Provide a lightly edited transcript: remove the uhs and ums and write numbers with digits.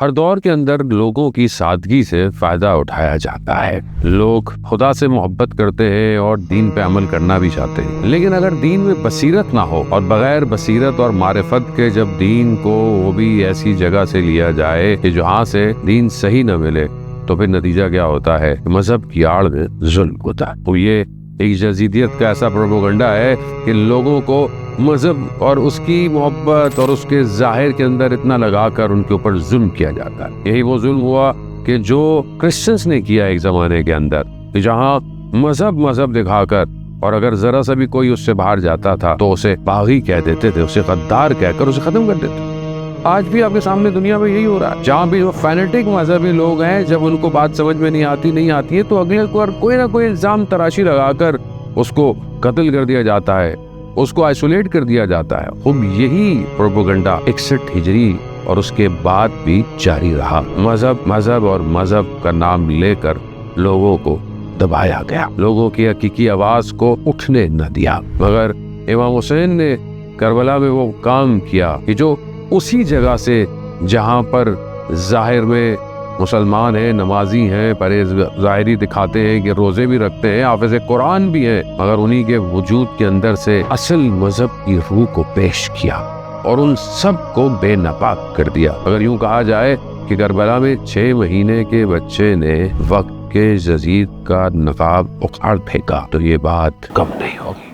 ہر دور کے اندر لوگوں کی سادگی سے فائدہ اٹھایا جاتا ہے۔ لوگ خدا سے محبت کرتے ہیں اور دین پہ عمل کرنا بھی چاہتے ہیں، لیکن اگر دین میں بصیرت نہ ہو اور بغیر بصیرت اور معرفت کے جب دین کو وہ بھی ایسی جگہ سے لیا جائے کہ جہاں سے دین صحیح نہ ملے تو پھر نتیجہ کیا ہوتا ہے؟ مذہب کی آڑ میں ظلم ہوتا ہے۔ تو یہ ایک جزیدیت کا ایسا پروپیگنڈا ہے کہ لوگوں کو مذہب اور اس کی محبت اور اس کے ظاہر کے اندر اتنا لگا کر ان کے اوپر ظلم کیا جاتا ہے۔ یہی وہ ظلم ہوا کہ جو کرسچنز نے کیا ایک زمانے کے اندر، کہ جہاں مذہب دکھا کر اور اگر ذرا سا بھی کوئی اس سے باہر جاتا تھا تو اسے باغی کہہ دیتے تھے، اسے غدار کہہ کر اسے ختم کر دیتے۔ آج بھی آپ کے سامنے دنیا میں یہی ہو رہا ہے، جہاں بھی وہ فینیٹک مذہبی لوگ ہیں، جب ان کو بات سمجھ میں نہیں آتی ہے تو اگلے پر کوئی نہ کوئی الزام تراشی لگا کر اس کو قتل کر دیا جاتا ہے، اس کو آئسولیٹ کر دیا جاتا ہے۔ خب یہی پروپیگنڈا 61 ہجری اور اس کے بعد بھی جاری رہا۔ مذہب اور مذہب کا نام لے کر لوگوں کو دبایا گیا، لوگوں کی حقیقی آواز کو اٹھنے نہ دیا۔ مگر امام حسین نے کربلا میں وہ کام کیا کہ جو اسی جگہ سے جہاں پر ظاہر میں مسلمان ہیں، نمازی ہیں، پرہیز ظاہری دکھاتے ہیں کہ روزے بھی رکھتے ہیں، حافظ قرآن بھی ہیں، مگر انہی کے وجود کے اندر سے اصل مذہب کی روح کو پیش کیا اور ان سب کو بے نقاب کر دیا۔ اگر یوں کہا جائے کہ کربلا میں 6 مہینے کے بچے نے وقت کے جزید کا نقاب اکھاڑ پھینکا تو یہ بات کم نہیں ہوگی۔